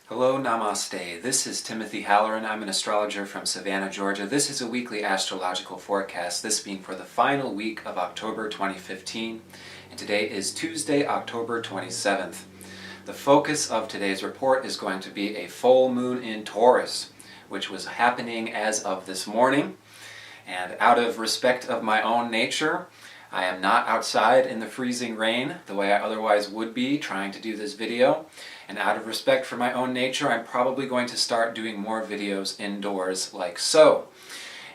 Hello, Namaste. This is Timothy Halloran. I'm an astrologer from Savannah, Georgia. This is a weekly astrological forecast, this being for the final week of October 2015. And today is Tuesday, October 27th. The focus of today's report is going to be a full moon in Taurus, which was happening as of this morning. And out of respect of my own nature, I am not outside in the freezing rain the way I otherwise would be trying to do this video. And out of respect for my own nature, I'm probably going to start doing more videos indoors like so.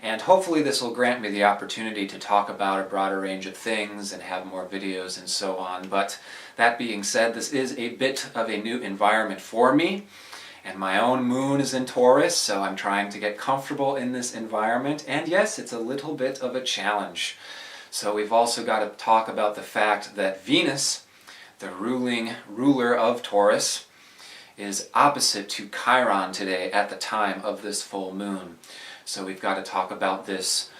And hopefully this will grant me the opportunity to talk about a broader range of things and have more videos and so on. But that being said, this is a bit of a new environment for me. And my own moon is in Taurus, so I'm trying to get comfortable in this environment. And yes, it's a little bit of a challenge. So we've also got to talk about the fact that Venus, the ruler of Taurus, is opposite to Chiron today at the time of this full moon. So we've got to talk about this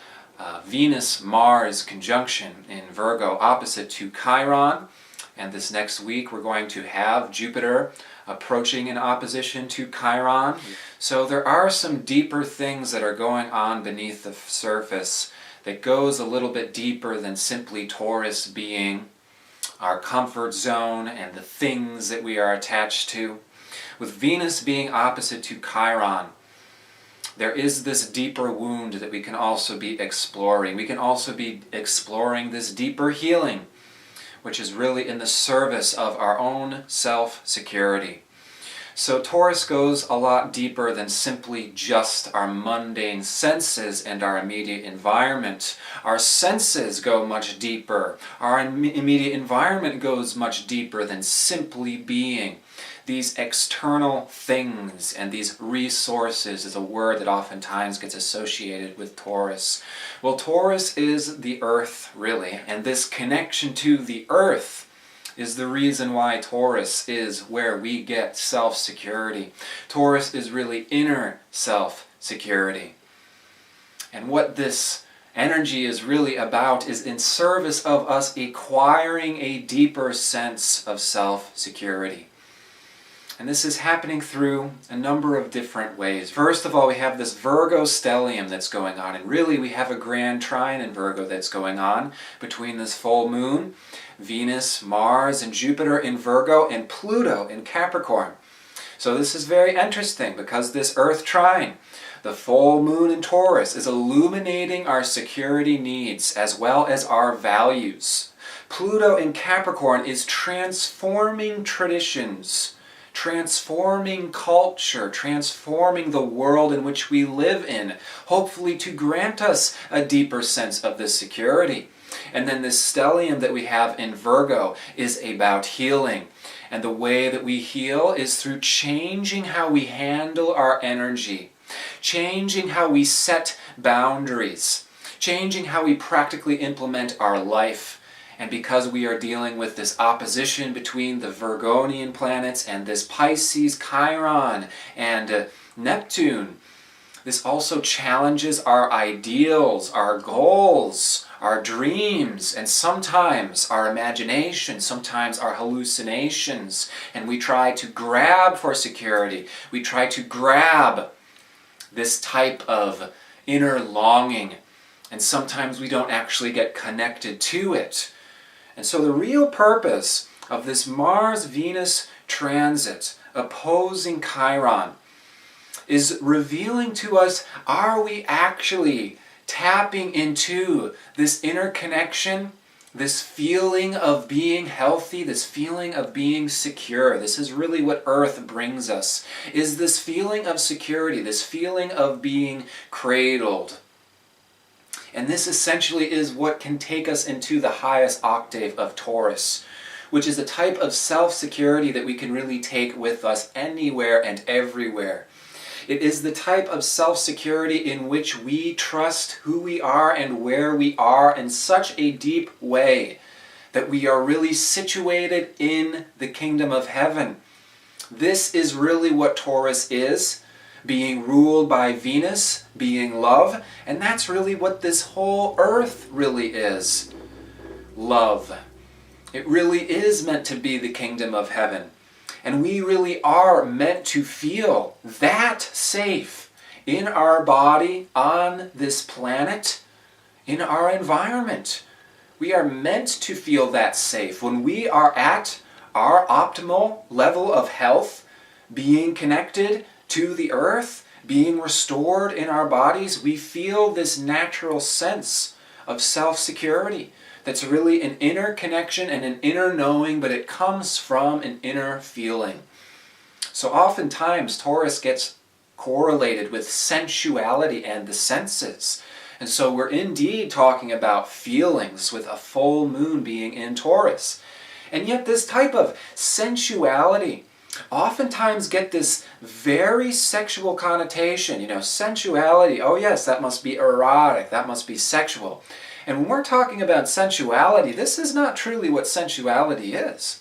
Venus-Mars conjunction in Virgo opposite to Chiron. And this next week we're going to have Jupiter approaching in opposition to Chiron. So there are some deeper things that are going on beneath the surface that goes a little bit deeper than simply Taurus being our comfort zone and the things that we are attached to. With Venus being opposite to Chiron, there is this deeper wound that we can also be exploring. We can also be exploring this deeper healing, which is really in the service of our own self-security. So Taurus goes a lot deeper than simply just our mundane senses and our immediate environment. Our senses go much deeper. Our immediate environment goes much deeper than simply being. These external things and these resources is a word that oftentimes gets associated with Taurus. Well, Taurus is the earth, really, and this connection to the earth is the reason why Taurus is where we get self-security. Taurus is really inner self-security. And what this energy is really about is in service of us acquiring a deeper sense of self-security. And this is happening through a number of different ways. First of all, we have this Virgo stellium that's going on, and really we have a grand trine in Virgo that's going on between this full moon, Venus, Mars, and Jupiter in Virgo, and Pluto in Capricorn. So this is very interesting because this Earth trine, the full moon in Taurus, is illuminating our security needs as well as our values. Pluto in Capricorn is transforming traditions, transforming culture, transforming the world in which we live in, hopefully to grant us a deeper sense of this security. And then this stellium that we have in Virgo is about healing. And the way that we heal is through changing how we handle our energy, changing how we set boundaries, changing how we practically implement our life. And because we are dealing with this opposition between the Virgonian planets and this Pisces, Chiron, and Neptune, this also challenges our ideals, our goals, our dreams, and sometimes our imagination, sometimes our hallucinations. And we try to grab for security. We try to grab this type of inner longing. And sometimes we don't actually get connected to it. And so the real purpose of this Mars-Venus transit opposing Chiron is revealing to us, are we actually tapping into this inner connection, this feeling of being healthy, this feeling of being secure? This is really what Earth brings us, is this feeling of security, this feeling of being cradled. And this essentially is what can take us into the highest octave of Taurus, which is a type of self-security that we can really take with us anywhere and everywhere. It is the type of self-security in which we trust who we are and where we are in such a deep way that we are really situated in the kingdom of heaven. This is really what Taurus is. Being ruled by Venus, being love, and that's really what this whole earth really is. Love. It really is meant to be the kingdom of heaven. And we really are meant to feel that safe in our body, on this planet, in our environment. We are meant to feel that safe. When we are at our optimal level of health, being connected to the earth, being restored in our bodies, we feel this natural sense of self-security. That's really an inner connection and an inner knowing, but it comes from an inner feeling. So oftentimes Taurus gets correlated with sensuality and the senses. And so we're indeed talking about feelings with a full moon being in Taurus. And yet this type of sensuality oftentimes get this very sexual connotation. Sensuality, oh yes, that must be erotic, that must be sexual. And when we're talking about sensuality, this is not truly what sensuality is.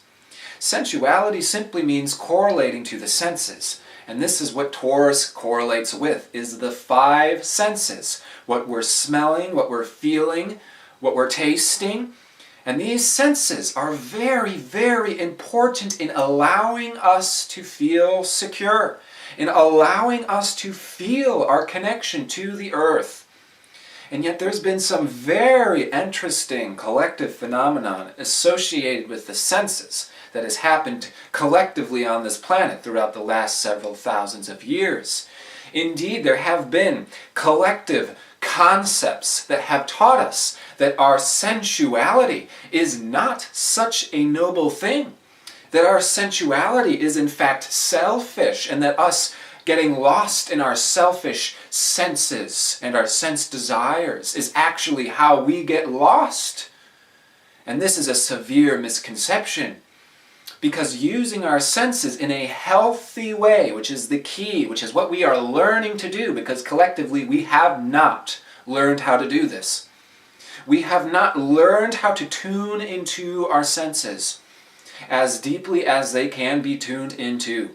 Sensuality simply means correlating to the senses. And this is what Taurus correlates with, is the 5 senses. What we're smelling, what we're feeling, what we're tasting. And these senses are very, very important in allowing us to feel secure, in allowing us to feel our connection to the earth. And yet there's been some very interesting collective phenomenon associated with the senses that has happened collectively on this planet throughout the last several thousands of years. Indeed, there have been collective concepts that have taught us that our sensuality is not such a noble thing, that our sensuality is in fact selfish, and that us getting lost in our selfish senses and our sense desires is actually how we get lost. And this is a severe misconception, because using our senses in a healthy way, which is the key, which is what we are learning to do, because collectively we have not learned how to do this. We have not learned how to tune into our senses as deeply as they can be tuned into.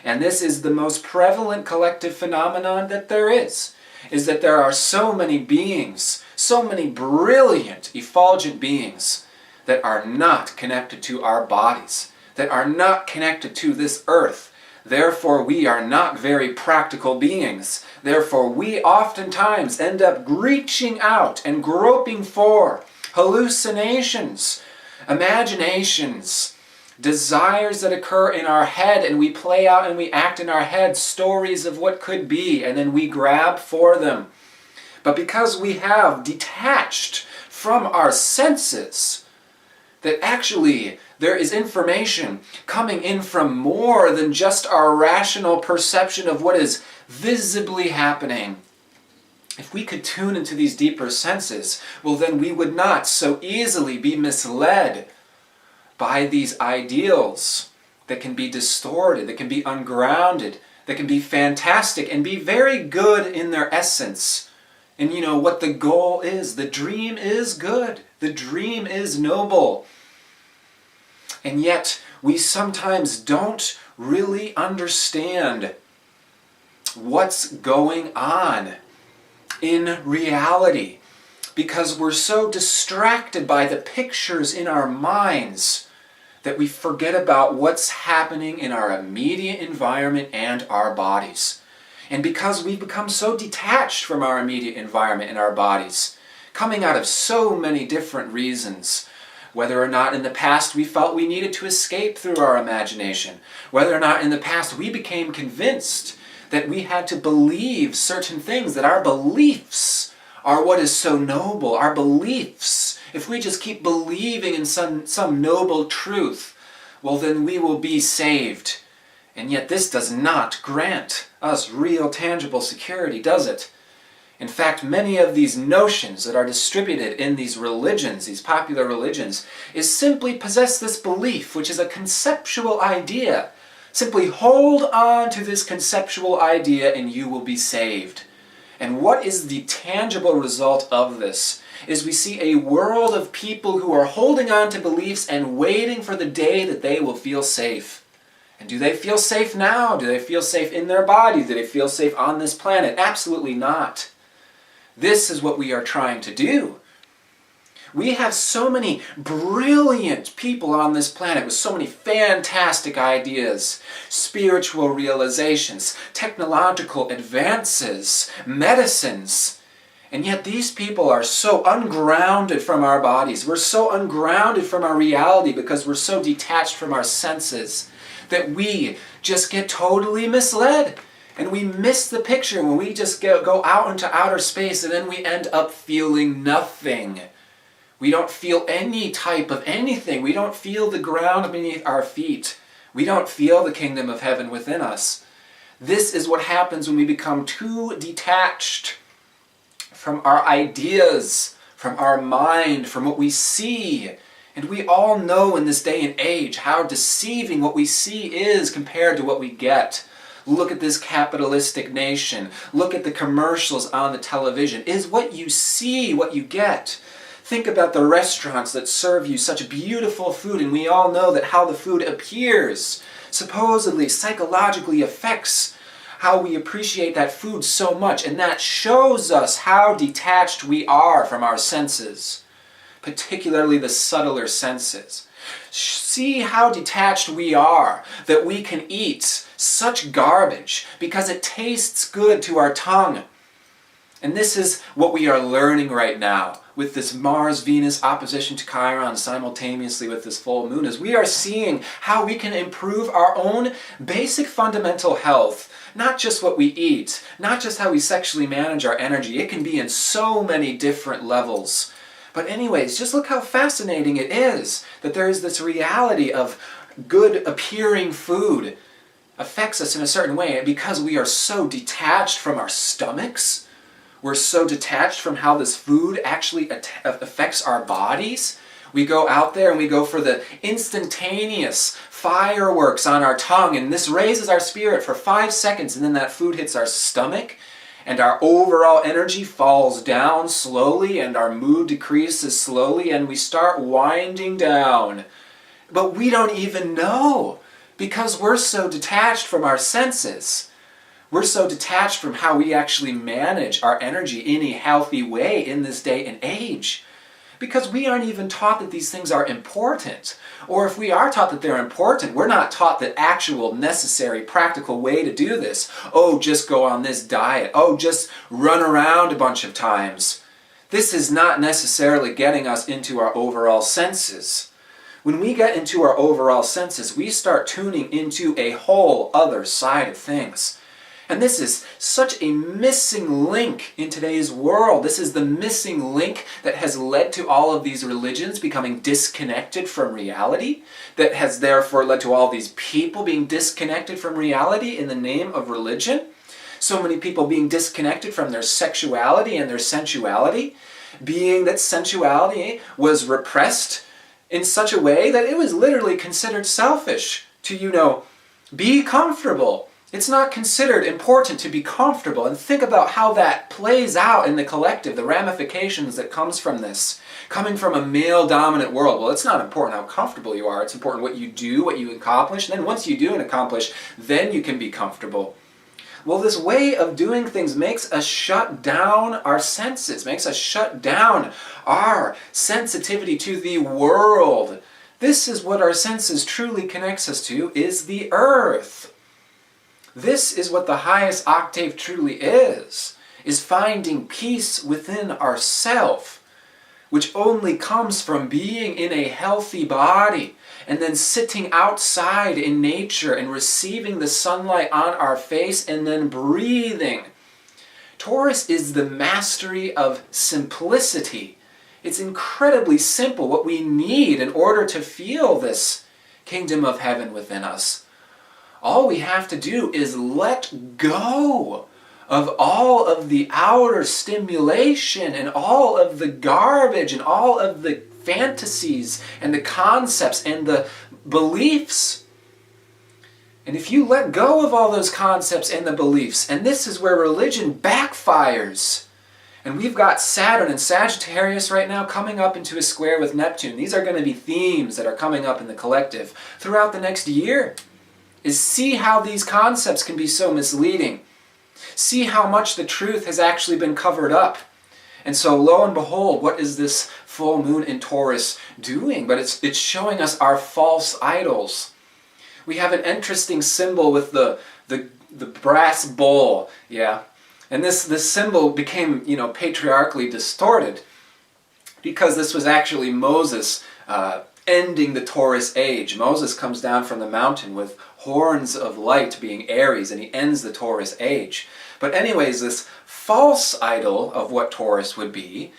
And this is the most prevalent collective phenomenon that there is that there are so many beings, so many brilliant, effulgent beings that are not connected to our bodies, that are not connected to this earth. Therefore, we are not very practical beings. Therefore, we oftentimes end up reaching out and groping for hallucinations, imaginations, desires that occur in our head, and we play out and we act in our head stories of what could be, and then we grab for them. But because we have detached from our senses, that actually there is information coming in from more than just our rational perception of what is visibly happening. If we could tune into these deeper senses, well then we would not so easily be misled by these ideals that can be distorted, that can be ungrounded, that can be fantastic and be very good in their essence. And what the goal is. The dream is good. The dream is noble. And yet, we sometimes don't really understand what's going on in reality, because we're so distracted by the pictures in our minds that we forget about what's happening in our immediate environment and our bodies. And because we've become so detached from our immediate environment and our bodies, coming out of so many different reasons, whether or not in the past we felt we needed to escape through our imagination, whether or not in the past we became convinced that we had to believe certain things, that our beliefs are what is so noble. Our beliefs, if we just keep believing in some noble truth, well then we will be saved. And yet this does not grant us real tangible security, does it? In fact, many of these notions that are distributed in these religions, these popular religions, is simply possess this belief, which is a conceptual idea. Simply hold on to this conceptual idea and you will be saved. And what is the tangible result of this? Is we see a world of people who are holding on to beliefs and waiting for the day that they will feel safe. And do they feel safe now? Do they feel safe in their bodies? Do they feel safe on this planet? Absolutely not. This is what we are trying to do. We have so many brilliant people on this planet with so many fantastic ideas, spiritual realizations, technological advances, medicines. And yet these people are so ungrounded from our bodies. We're so ungrounded from our reality because we're so detached from our senses that we just get totally misled. And we miss the picture when we just go out into outer space, and then we end up feeling nothing. We don't feel any type of anything. We don't feel the ground beneath our feet. We don't feel the kingdom of heaven within us. This is what happens when we become too detached from our ideas, from our mind, from what we see. And we all know in this day and age how deceiving what we see is compared to what we get. Look at this capitalistic nation. Look at the commercials on the television. Is what you see what you get? Think about the restaurants that serve you such beautiful food, and we all know that how the food appears supposedly psychologically affects how we appreciate that food so much, and that shows us how detached we are from our senses, particularly the subtler senses. See how detached we are, that we can eat such garbage because it tastes good to our tongue. And this is what we are learning right now with this Mars-Venus opposition to Chiron simultaneously with this full moon, is we are seeing how we can improve our own basic fundamental health. Not just what we eat, not just how we sexually manage our energy. It can be in so many different levels. But anyways, just look how fascinating it is that there is this reality of good appearing food affects us in a certain way because we are so detached from our stomachs. We're so detached from how this food actually affects our bodies. We go out there and we go for the instantaneous fireworks on our tongue, and this raises our spirit for 5 seconds, and then that food hits our stomach, and our overall energy falls down slowly, and our mood decreases slowly, and we start winding down. But we don't even know, because we're so detached from our senses. We're so detached from how we actually manage our energy in a healthy way in this day and age. Because we aren't even taught that these things are important. Or if we are taught that they're important, we're not taught the actual necessary practical way to do this. Oh, just go on this diet. Oh, just run around a bunch of times. This is not necessarily getting us into our overall senses. When we get into our overall senses, we start tuning into a whole other side of things. And this is such a missing link in today's world. This is the missing link that has led to all of these religions becoming disconnected from reality, that has therefore led to all these people being disconnected from reality in the name of religion. So many people being disconnected from their sexuality and their sensuality, being that sensuality was repressed in such a way that it was literally considered selfish to, be comfortable. It's not considered important to be comfortable. And think about how that plays out in the collective, the ramifications that comes from this. Coming from a male-dominant world, well, it's not important how comfortable you are. It's important what you do, what you accomplish. And then once you do and accomplish, then you can be comfortable. Well, this way of doing things makes us shut down our senses, makes us shut down our sensitivity to the world. This is what our senses truly connects us to, is the earth. This is what the highest octave truly is finding peace within ourself, which only comes from being in a healthy body and then sitting outside in nature and receiving the sunlight on our face and then breathing. Taurus is the mastery of simplicity. It's incredibly simple what we need in order to feel this kingdom of heaven within us. All we have to do is let go of all of the outer stimulation and all of the garbage and all of the fantasies and the concepts and the beliefs. And if you let go of all those concepts and the beliefs, and this is where religion backfires. And we've got Saturn and Sagittarius right now coming up into a square with Neptune. These are going to be themes that are coming up in the collective throughout the next year. Is see how these concepts can be so misleading. See how much the truth has actually been covered up. And so lo and behold, what is this full moon in Taurus doing? But it's showing us our false idols. We have an interesting symbol with the brass bowl, yeah? And this symbol became, patriarchally distorted because this was actually Moses ending the Taurus age. Moses comes down from the mountain with horns of light being Aries, and he ends the Taurus age. But anyways, this false idol of what Taurus would be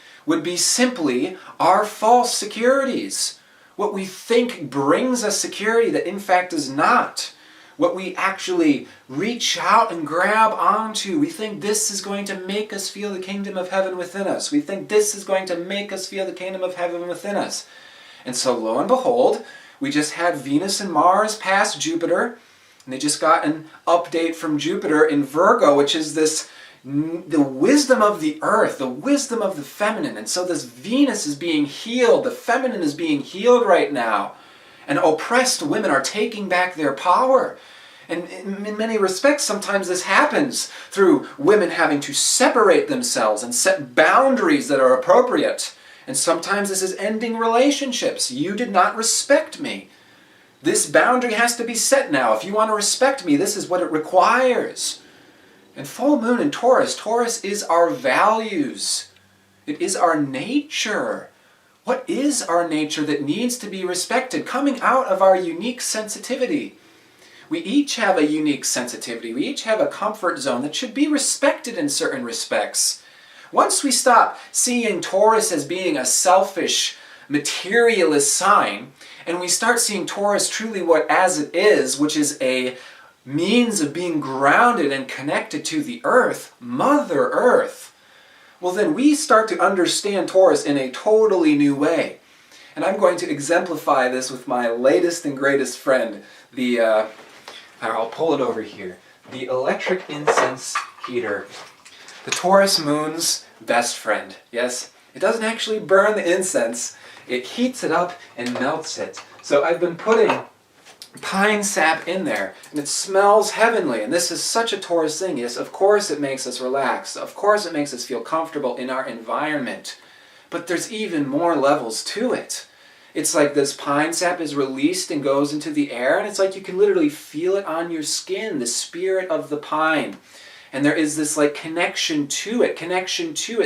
simply our false securities. What we think brings us security that in fact does not. What we actually reach out and grab onto. We think this is going to make us feel the kingdom of heaven within us. We think this is going to make us feel the kingdom of heaven within us. And so lo and behold, we just had Venus and Mars pass Jupiter, and they just got an update from Jupiter in Virgo, which is the wisdom of the earth, the wisdom of the feminine. And so this Venus is being healed, the feminine is being healed right now. And oppressed women are taking back their power. And in many respects, sometimes this happens through women having to separate themselves and set boundaries that are appropriate. And sometimes this is ending relationships. You did not respect me. This boundary has to be set now. If you want to respect me, this is what it requires. And full moon in Taurus, Taurus is our values. It is our nature. What is our nature that needs to be respected, coming out of our unique sensitivity? We each have a unique sensitivity. We each have a comfort zone that should be respected in certain respects. Once we stop seeing Taurus as being a selfish, materialist sign, and we start seeing Taurus truly as it is, which is a means of being grounded and connected to the earth, Mother Earth, well then we start to understand Taurus in a totally new way. And I'm going to exemplify this with my latest and greatest friend, I'll pull it over here, the electric incense heater. The Taurus moon's best friend, yes? It doesn't actually burn the incense, it heats it up and melts it. So I've been putting pine sap in there, and it smells heavenly, and this is such a Taurus thing. Yes, of course it makes us relax, of course it makes us feel comfortable in our environment, but there's even more levels to it. It's like this pine sap is released and goes into the air, and it's like you can literally feel it on your skin, the spirit of the pine. And there is this connection to it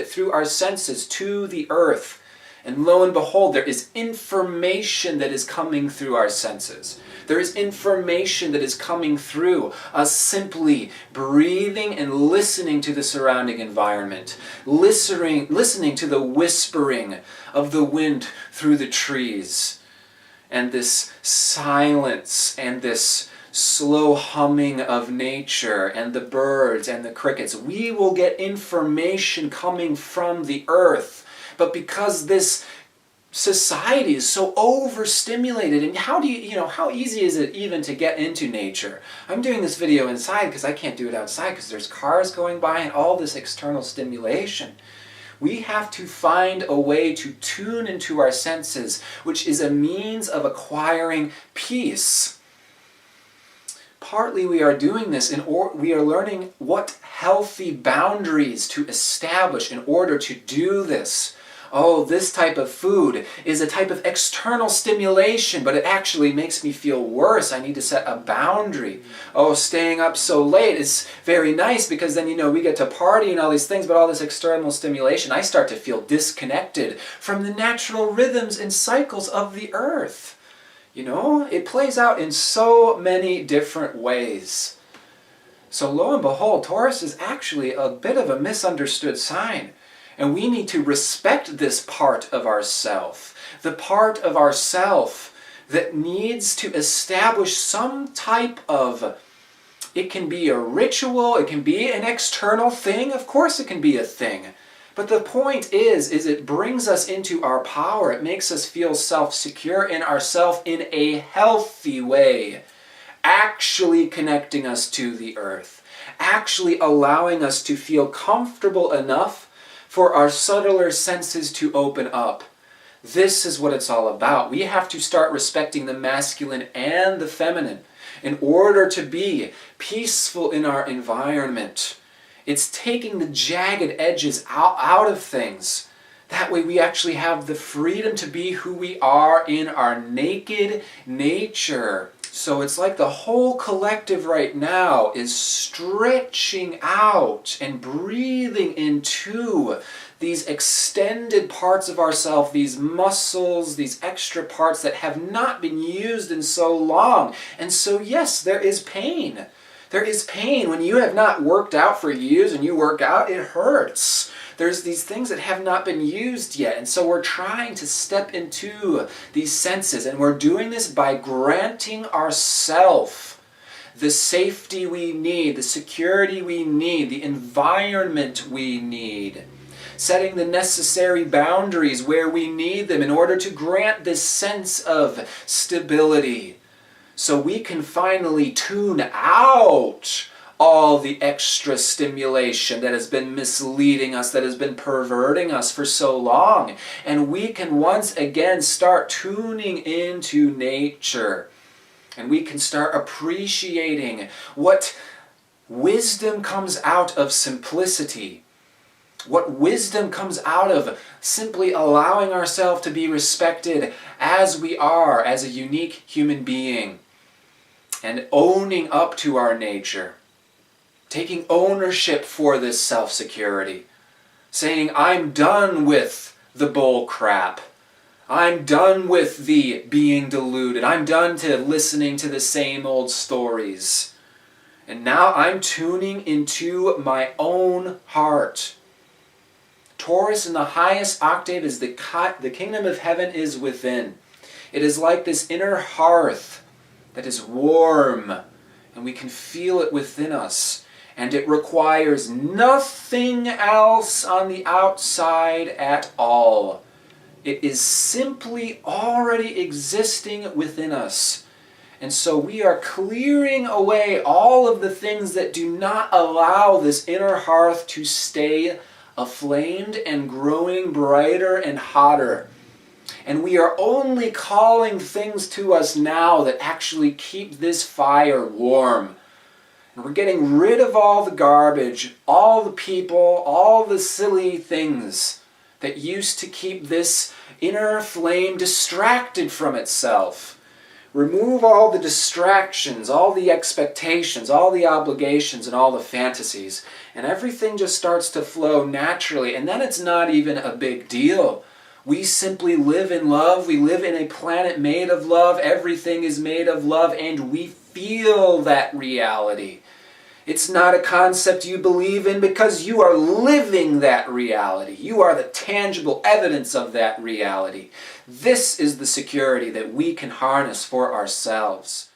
through our senses to the earth. And lo and behold, there is information that is coming through our senses. There is information that is coming through us simply breathing and listening to the surrounding environment, listening to the whispering of the wind through the trees, and this silence and this slow humming of nature and the birds and the crickets. We will get information coming from the earth. But because this society is so overstimulated, and how easy is it even to get into nature? I'm doing this video inside because I can't do it outside because there's cars going by and all this external stimulation. We have to find a way to tune into our senses, which is a means of acquiring peace. Partly we are doing this we are learning what healthy boundaries to establish in order to do this. Oh, this type of food is a type of external stimulation, but it actually makes me feel worse. I need to set a boundary. Oh, staying up so late is very nice because then, we get to party and all these things, but all this external stimulation, I start to feel disconnected from the natural rhythms and cycles of the earth. It plays out in so many different ways. So lo and behold, Taurus is actually a bit of a misunderstood sign. And we need to respect this part of ourself, the part of ourself that needs to establish some type of, it can be a ritual, it can be an external thing, of course it can be a thing. But the point is it brings us into our power. It makes us feel self-secure in ourselves in a healthy way, actually connecting us to the earth, actually allowing us to feel comfortable enough for our subtler senses to open up. This is what it's all about. We have to start respecting the masculine and the feminine in order to be peaceful in our environment. It's taking the jagged edges out of things That way we actually have the freedom to be who we are in our naked nature. So it's like the whole collective right now is stretching out and breathing into these extended parts of ourselves, these muscles, these extra parts that have not been used in so long. And so yes, there is pain. There is pain. When you have not worked out for years and you work out, it hurts. There's these things that have not been used yet. And so we're trying to step into these senses. And we're doing this by granting ourselves the safety we need, the security we need, the environment we need. Setting the necessary boundaries where we need them in order to grant this sense of stability. So we can finally tune out all the extra stimulation that has been misleading us, that has been perverting us for so long. And we can once again start tuning into nature. And we can start appreciating what wisdom comes out of simplicity. What wisdom comes out of simply allowing ourselves to be respected as we are, as a unique human being. And owning up to our nature. Taking ownership for this self-security. Saying, I'm done with the bull crap. I'm done with the being deluded. I'm done to listening to the same old stories. And now I'm tuning into my own heart. Taurus in the highest octave is the kingdom of heaven is within. It is like this inner hearth that is warm, and we can feel it within us. And it requires nothing else on the outside at all. It is simply already existing within us. And so we are clearing away all of the things that do not allow this inner hearth to stay aflamed and growing brighter and hotter. And we are only calling things to us now that actually keep this fire warm. And we're getting rid of all the garbage, all the people, all the silly things that used to keep this inner flame distracted from itself. Remove all the distractions, all the expectations, all the obligations, and all the fantasies, and everything just starts to flow naturally, and then it's not even a big deal. We simply live in love. We live in a planet made of love. Everything is made of love, and we feel that reality. It's not a concept you believe in because you are living that reality. You are the tangible evidence of that reality. This is the security that we can harness for ourselves.